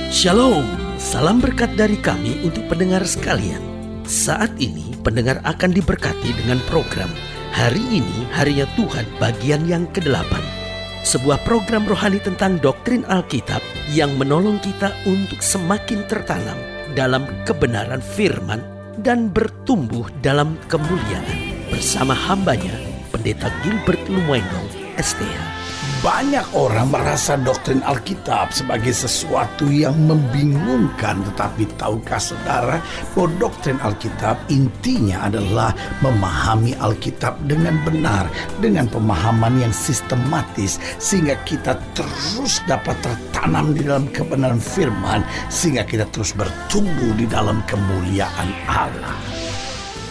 Shalom, salam berkat dari kami untuk pendengar sekalian. Saat ini pendengar akan diberkati dengan program Hari Ini Harinya Tuhan bagian yang ke-8. Sebuah program rohani tentang doktrin Alkitab yang menolong kita untuk semakin tertanam dalam kebenaran firman dan bertumbuh dalam kemuliaan. Bersama hambanya, Pendeta Gilbert Lumwendong, STH. Banyak orang merasa doktrin Alkitab sebagai sesuatu yang membingungkan. Tetapi tahukah saudara bahwa doktrin Alkitab intinya adalah memahami Alkitab dengan benar, dengan pemahaman yang sistematis, sehingga kita terus dapat tertanam di dalam kebenaran firman, sehingga kita terus bertumbuh di dalam kemuliaan Allah.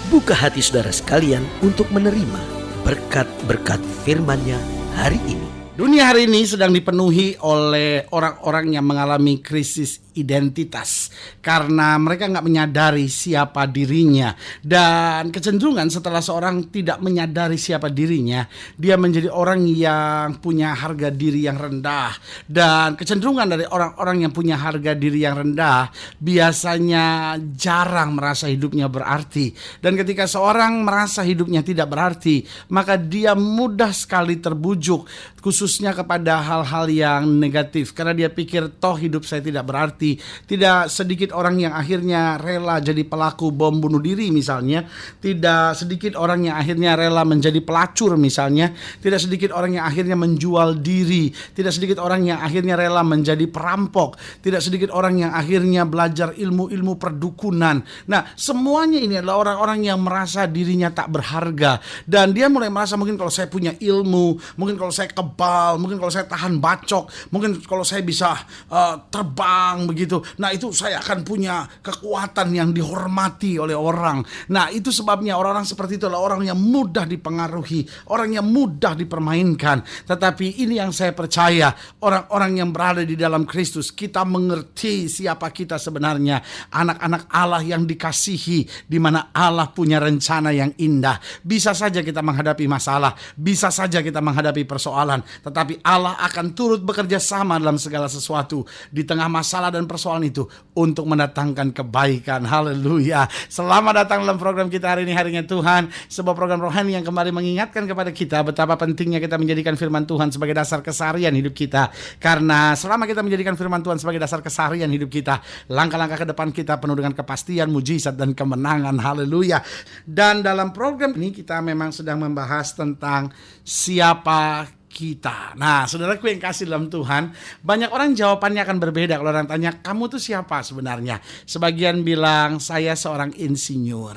Buka hati saudara sekalian untuk menerima berkat-berkat firman-Nya hari ini. Dunia hari ini sedang dipenuhi oleh orang-orang yang mengalami krisis identitas karena mereka nggak menyadari siapa dirinya, dan kecenderungan setelah seorang tidak menyadari siapa dirinya, dia menjadi orang yang punya harga diri yang rendah. Dan kecenderungan dari orang-orang yang punya harga diri yang rendah biasanya jarang merasa hidupnya berarti. Dan ketika seorang merasa hidupnya tidak berarti, maka dia mudah sekali terbujuk, khususnya kepada hal-hal yang negatif, karena dia pikir toh hidup saya tidak berarti. Tidak sedikit orang yang akhirnya rela jadi pelaku bom bunuh diri misalnya. Tidak sedikit orang yang akhirnya rela menjadi pelacur misalnya. Tidak sedikit orang yang akhirnya menjual diri. Tidak sedikit orang yang akhirnya rela menjadi perampok. Tidak sedikit orang yang akhirnya belajar ilmu-ilmu perdukunan. Nah, semuanya ini adalah orang-orang yang merasa dirinya tak berharga. Dan dia mulai merasa mungkin kalau saya punya ilmu, mungkin kalau saya kebal, mungkin kalau saya tahan bacok, mungkin kalau saya bisa terbang begitu, nah itu saya akan punya kekuatan yang dihormati oleh orang. Nah itu sebabnya orang-orang seperti itu adalah orang yang mudah dipengaruhi, orang yang mudah dipermainkan. Tetapi ini yang saya percaya, orang-orang yang berada di dalam Kristus, kita mengerti siapa kita sebenarnya, anak-anak Allah yang dikasihi, di mana Allah punya rencana yang indah. Bisa saja kita menghadapi masalah, bisa saja kita menghadapi persoalan, tetapi Allah akan turut bekerja sama dalam segala sesuatu di tengah masalah dan persoalan itu untuk mendatangkan kebaikan. Haleluya. Selamat datang dalam program kita hari ini, Harinya Tuhan, sebuah program rohani yang kembali mengingatkan kepada kita betapa pentingnya kita menjadikan firman Tuhan sebagai dasar keseharian hidup kita. Karena selama kita menjadikan firman Tuhan sebagai dasar keseharian hidup kita, langkah-langkah ke depan kita penuh dengan kepastian, mujizat dan kemenangan. Haleluya. Dan dalam program ini kita memang sedang membahas tentang siapa kita. Nah, saudaraku yang kasih dalam Tuhan, banyak orang jawabannya akan berbeda. Kalau orang tanya, kamu tuh siapa sebenarnya? Sebagian bilang, saya seorang insinyur.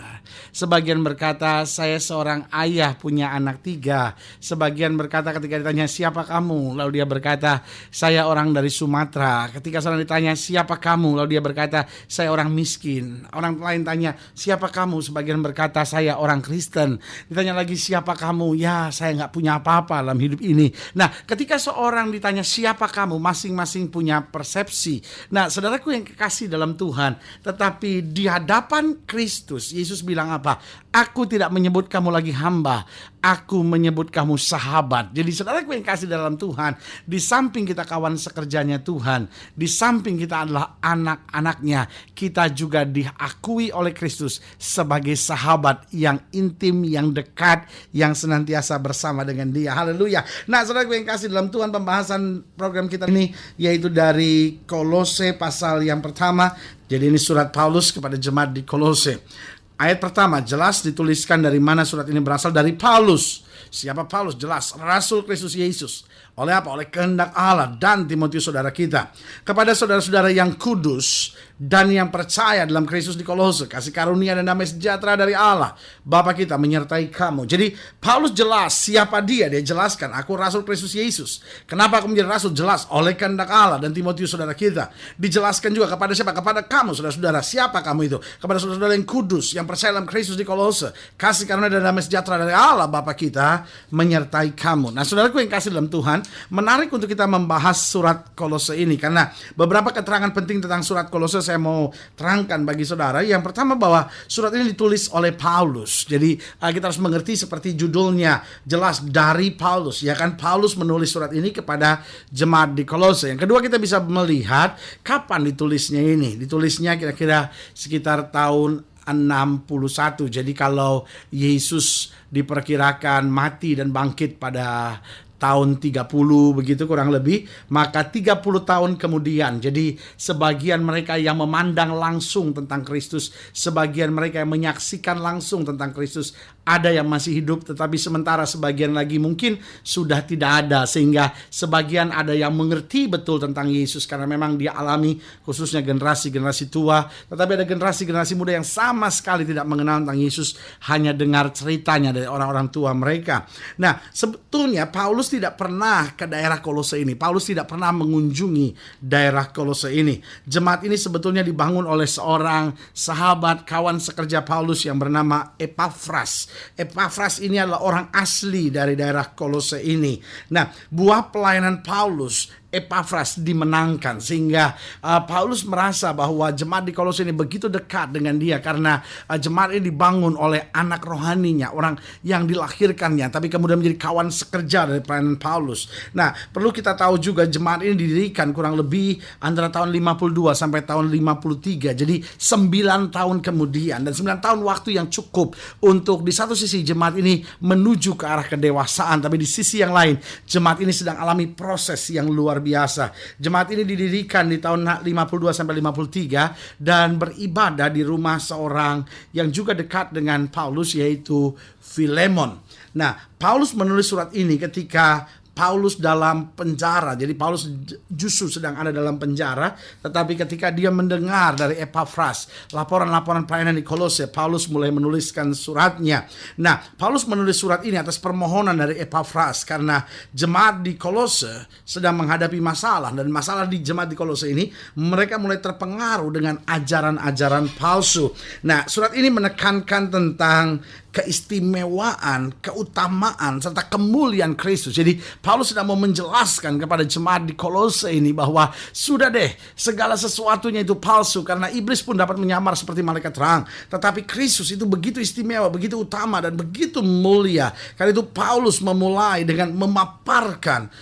Sebagian berkata, saya seorang ayah punya anak 3. Sebagian berkata ketika ditanya, siapa kamu? Lalu dia berkata, saya orang dari Sumatera. Ketika seorang ditanya, siapa kamu? Lalu dia berkata, saya orang miskin. Orang lain tanya, siapa kamu? Sebagian berkata, saya orang Kristen. Ditanya lagi, siapa kamu? Ya, saya nggak punya apa-apa dalam hidup ini. Nah, ketika seorang ditanya siapa kamu, masing-masing punya persepsi. Nah, saudaraku yang kekasih dalam Tuhan, tetapi di hadapan Kristus, Yesus bilang apa? Aku tidak menyebut kamu lagi hamba, aku menyebut kamu sahabat. Jadi saudaraku yang kasih dalam Tuhan, di samping kita kawan sekerjanya Tuhan, di samping kita adalah anak-anaknya, kita juga diakui oleh Kristus sebagai sahabat yang intim, yang dekat, yang senantiasa bersama dengan Dia. Haleluya. Nah, saudaraku yang kasih dalam Tuhan, pembahasan program kita ini yaitu dari Kolose pasal yang pertama. Jadi ini surat Paulus kepada jemaat di Kolose. Ayat pertama jelas dituliskan dari mana surat ini berasal, dari Paulus. Siapa Paulus? Jelas, Rasul Kristus Yesus. Oleh apa? Oleh kehendak Allah dan Timotius saudara kita. Kepada saudara-saudara yang kudus dan yang percaya dalam Kristus di Kolose, kasih karunia dan damai sejahtera dari Allah Bapa kita menyertai kamu. Jadi Paulus jelas siapa dia. Dia jelaskan, aku Rasul Kristus Yesus. Kenapa aku menjadi Rasul? Jelas, oleh kehendak Allah dan Timotius saudara kita. Dijelaskan juga kepada siapa? Kepada kamu saudara-saudara. Siapa kamu itu? Kepada saudara-saudara yang kudus, yang percaya dalam Kristus di Kolose, kasih karunia dan damai sejahtera dari Allah Bapa kita menyertai kamu. Nah, saudaraku yang kasih dalam Tuhan, menarik untuk kita membahas surat Kolose ini karena beberapa keterangan penting tentang surat Kolose saya mau terangkan bagi saudara. Yang pertama bahwa surat ini ditulis oleh Paulus. Jadi kita harus mengerti seperti judulnya jelas dari Paulus. Ya kan, Paulus menulis surat ini kepada jemaat di Kolose. Yang kedua, kita bisa melihat kapan ditulisnya ini. Ditulisnya kira-kira sekitar tahun 61. Jadi kalau Yesus diperkirakan mati dan bangkit pada tahun 30 begitu kurang lebih, maka 30 tahun kemudian. Jadi sebagian mereka yang memandang langsung tentang Kristus, sebagian mereka yang menyaksikan langsung tentang Kristus, ada yang masih hidup, tetapi sementara sebagian lagi mungkin sudah tidak ada, sehingga sebagian ada yang mengerti betul tentang Yesus karena memang dia alami, khususnya generasi-generasi tua, tetapi ada generasi-generasi muda yang sama sekali tidak mengenal tentang Yesus, hanya dengar ceritanya dari orang-orang tua mereka. Nah, sebetulnya Paulus tidak pernah ke daerah Kolose ini. Paulus tidak pernah mengunjungi daerah Kolose ini. Jemaat ini sebetulnya dibangun oleh seorang sahabat, kawan sekerja Paulus yang bernama Epafras. Epafras ini adalah orang asli dari daerah Kolose ini. Nah, buah pelayanan Paulus, Epafras dimenangkan sehingga Paulus merasa bahwa jemaat di Kolose ini begitu dekat dengan dia karena jemaat ini dibangun oleh anak rohaninya, orang yang dilahirkannya tapi kemudian menjadi kawan sekerja dari pelayanan Paulus. Nah, perlu kita tahu juga jemaat ini didirikan kurang lebih antara tahun 52 sampai tahun 53. Jadi 9 tahun kemudian, dan 9 tahun waktu yang cukup untuk di satu sisi jemaat ini menuju ke arah kedewasaan, tapi di sisi yang lain jemaat ini sedang alami proses yang luar biasa. Jemaat ini didirikan di tahun 52 sampai 53 dan beribadah di rumah seorang yang juga dekat dengan Paulus, yaitu Filemon. Nah, Paulus menulis surat ini ketika Paulus dalam penjara. Jadi Paulus justru sedang ada dalam penjara, tetapi ketika dia mendengar dari Epafras laporan-laporan pelayanan di Kolose, Paulus mulai menuliskan suratnya. Nah, Paulus menulis surat ini atas permohonan dari Epafras karena jemaat di Kolose sedang menghadapi masalah, dan masalah di jemaat di Kolose ini, mereka mulai terpengaruh dengan ajaran-ajaran palsu. Nah, surat ini menekankan tentang keistimewaan, keutamaan, serta kemuliaan Kristus. Jadi Paulus sedang mau menjelaskan kepada jemaat di Kolose ini bahwa sudah deh, segala sesuatunya itu palsu karena iblis pun dapat menyamar seperti malaikat terang. Tetapi Kristus itu begitu istimewa, begitu utama, dan begitu mulia. Karena itu Paulus memulai dengan memaparkan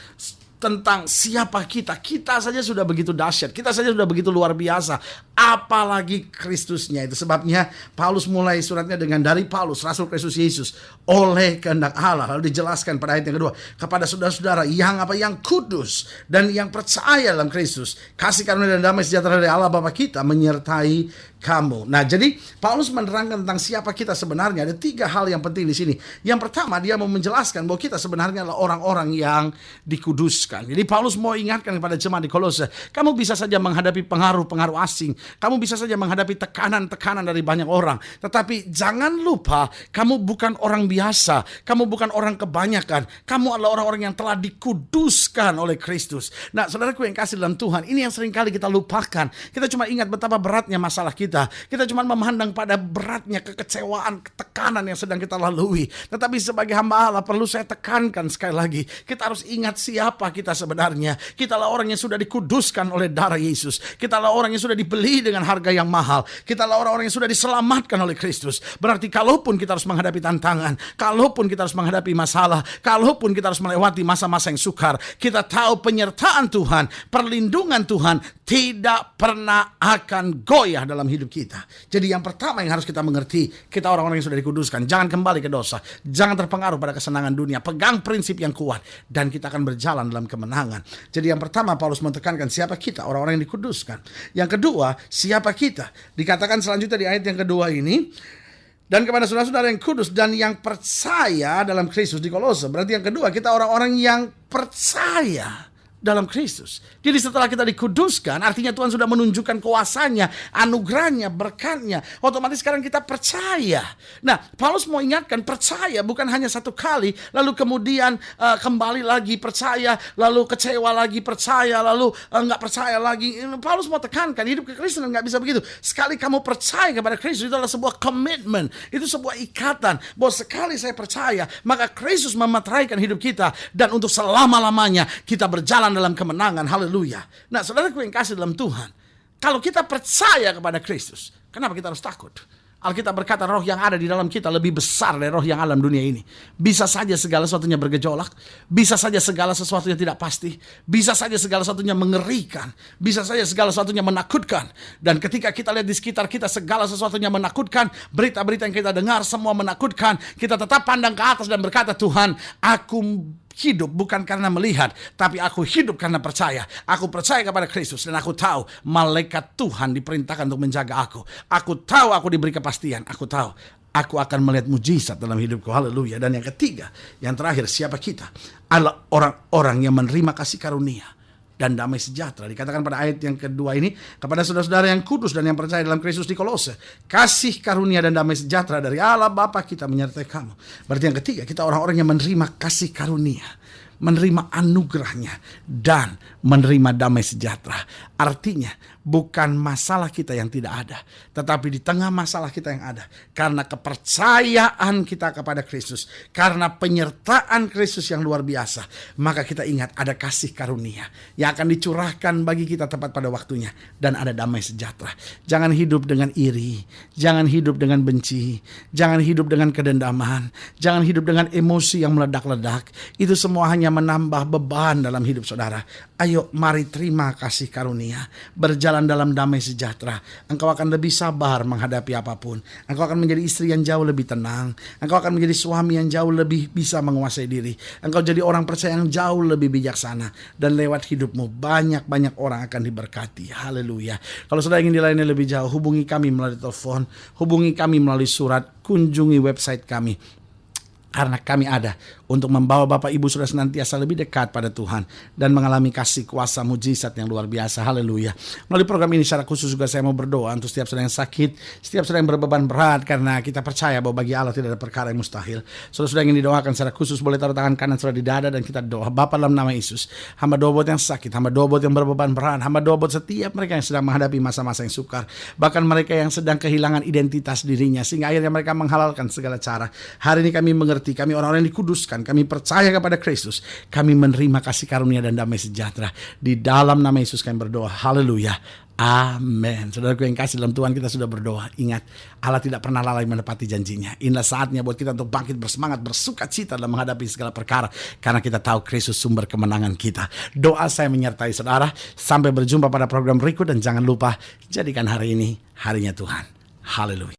tentang siapa kita. Kita saja sudah begitu dahsyat, kita saja sudah begitu luar biasa, apalagi Kristusnya. Itu sebabnya Paulus mulai suratnya dengan dari Paulus, Rasul Kristus Yesus, oleh kehendak Allah. Lalu dijelaskan pada ayat yang kedua, kepada saudara-saudara yang kudus dan yang percaya dalam Kristus, kasih karunia dan damai sejahtera dari Allah Bapa kita menyertai kamu. Nah, jadi Paulus menerangkan tentang siapa kita sebenarnya. Ada 3 hal yang penting di sini. Yang pertama, dia mau menjelaskan bahwa kita sebenarnya adalah orang-orang yang dikuduskan. Jadi Paulus mau ingatkan kepada jemaat di Kolose, kamu bisa saja menghadapi pengaruh-pengaruh asing, kamu bisa saja menghadapi tekanan-tekanan dari banyak orang, tetapi jangan lupa kamu bukan orang biasa, kamu bukan orang kebanyakan, kamu adalah orang-orang yang telah dikuduskan oleh Kristus. Nah, saudaraku yang kasih dalam Tuhan, ini yang seringkali kita lupakan. Kita cuma ingat betapa beratnya masalah kita cuma memandang pada beratnya kekecewaan, tekanan yang sedang kita lalui. Tetapi sebagai hamba Allah, perlu saya tekankan sekali lagi, kita harus ingat siapa kita sebenarnya. Kita adalah orang yang sudah dikuduskan oleh darah Yesus. Kita adalah orang yang sudah dibeli dengan harga yang mahal. Kita adalah orang-orang yang sudah diselamatkan oleh Kristus. Berarti kalaupun kita harus menghadapi tantangan, kalaupun kita harus menghadapi masalah, kalaupun kita harus melewati masa-masa yang sukar, kita tahu penyertaan Tuhan, perlindungan Tuhan tidak pernah akan goyah dalam hidup kita. Jadi yang pertama yang harus kita mengerti, kita orang-orang yang sudah dikuduskan. Jangan kembali ke dosa, jangan terpengaruh pada kesenangan dunia. Pegang prinsip yang kuat dan kita akan berjalan dalam kemenangan. Jadi yang pertama Paulus menekankan siapa kita, orang-orang yang dikuduskan. Yang kedua, siapa kita? Dikatakan selanjutnya di ayat yang kedua ini, dan kepada saudara-saudara yang kudus dan yang percaya dalam Kristus di Kolose. Berarti yang kedua, kita orang-orang yang percaya dalam Kristus. Jadi setelah kita dikuduskan, artinya Tuhan sudah menunjukkan kuasanya, anugerahnya, berkatnya. Otomatis sekarang kita percaya. Nah, Paulus mau ingatkan, percaya bukan hanya satu kali, lalu kemudian kembali lagi percaya, lalu kecewa lagi percaya, lalu nggak percaya lagi. Paulus mau tekankan, hidup kekristenan nggak bisa begitu. Sekali kamu percaya kepada Kristus, itu adalah sebuah komitmen, itu sebuah ikatan, bahwa sekali saya percaya, maka Kristus memeteraikan hidup kita, dan untuk selama-lamanya kita berjalan dalam kemenangan. Haleluya. Nah, saudaraku yang kasih dalam Tuhan, kalau kita percaya kepada Kristus, kenapa kita harus takut? Alkitab berkata roh yang ada di dalam kita lebih besar dari roh yang alam dunia ini. Bisa saja segala sesuatunya bergejolak, bisa saja segala sesuatunya tidak pasti, bisa saja segala sesuatunya mengerikan, bisa saja segala sesuatunya menakutkan. Dan ketika kita lihat di sekitar kita segala sesuatunya menakutkan, berita-berita yang kita dengar semua menakutkan, kita tetap pandang ke atas dan berkata, Tuhan, aku hidup bukan karena melihat, tapi aku hidup karena percaya. Aku percaya kepada Kristus, dan aku tahu malaikat Tuhan diperintahkan untuk menjaga aku. Aku tahu aku diberi kepastian. Aku tahu aku akan melihat mujizat dalam hidupku. Haleluya. Dan yang ketiga, yang terakhir, siapa kita? Adalah orang-orang yang menerima kasih karunia dan damai sejahtera. Dikatakan pada ayat yang kedua ini, kepada saudara-saudara yang kudus dan yang percaya dalam Kristus di Kolose, kasih karunia dan damai sejahtera dari Allah Bapa kita menyertai kamu. Berarti yang ketiga, kita orang-orang yang menerima kasih karunia, menerima anugerahnya, dan menerima damai sejahtera. Artinya bukan masalah kita yang tidak ada, tetapi di tengah masalah kita yang ada, karena kepercayaan kita kepada Kristus, karena penyertaan Kristus yang luar biasa, maka kita ingat ada kasih karunia yang akan dicurahkan bagi kita tepat pada waktunya, dan ada damai sejahtera. Jangan hidup dengan iri, jangan hidup dengan benci, jangan hidup dengan kedendaman, jangan hidup dengan emosi yang meledak-ledak. Itu semua hanya menambah beban dalam hidup saudara. Ayo mari terima kasih karunia, berjalan dalam damai sejahtera. Engkau akan lebih sabar menghadapi apapun. Engkau akan menjadi istri yang jauh lebih tenang. Engkau akan menjadi suami yang jauh lebih bisa menguasai diri. Engkau jadi orang percaya yang jauh lebih bijaksana. Dan lewat hidupmu banyak-banyak orang akan diberkati. Haleluya. Kalau saudara ingin dilayani lebih jauh, hubungi kami melalui telepon, hubungi kami melalui surat, kunjungi website kami. Karena kami ada untuk membawa Bapak Ibu sudah senantiasa lebih dekat pada Tuhan dan mengalami kasih kuasa mujizat yang luar biasa. Haleluya. Melalui program ini secara khusus juga saya mau berdoa untuk setiap saudara yang sakit, setiap saudara yang berbeban berat, karena kita percaya bahwa bagi Allah tidak ada perkara yang mustahil. Saudara-saudara yang ingin didoakan secara khusus boleh taruh tangan kanan saudara di dada dan kita doa. Bapa, dalam nama Yesus, hamba doa buat yang sakit, hamba doa buat yang berbeban berat, hamba doa buat setiap mereka yang sedang menghadapi masa-masa yang sukar, bahkan mereka yang sedang kehilangan identitas dirinya sehingga akhirnya mereka menghalalkan segala cara. Hari ini kami mengerti, kami orang-orang yang dikuduskan, kami percaya kepada Kristus, kami menerima kasih karunia dan damai sejahtera. Di dalam nama Yesus kami berdoa. Haleluya. Amin. Saudaraku yang kasih dalam Tuhan, kita sudah berdoa. Ingat, Allah tidak pernah lalai menepati janjinya. Inilah saatnya buat kita untuk bangkit bersemangat, bersuka cita dalam menghadapi segala perkara, karena kita tahu Kristus sumber kemenangan kita. Doa saya menyertai saudara. Sampai berjumpa pada program berikut, dan jangan lupa jadikan hari ini harinya Tuhan. Haleluya.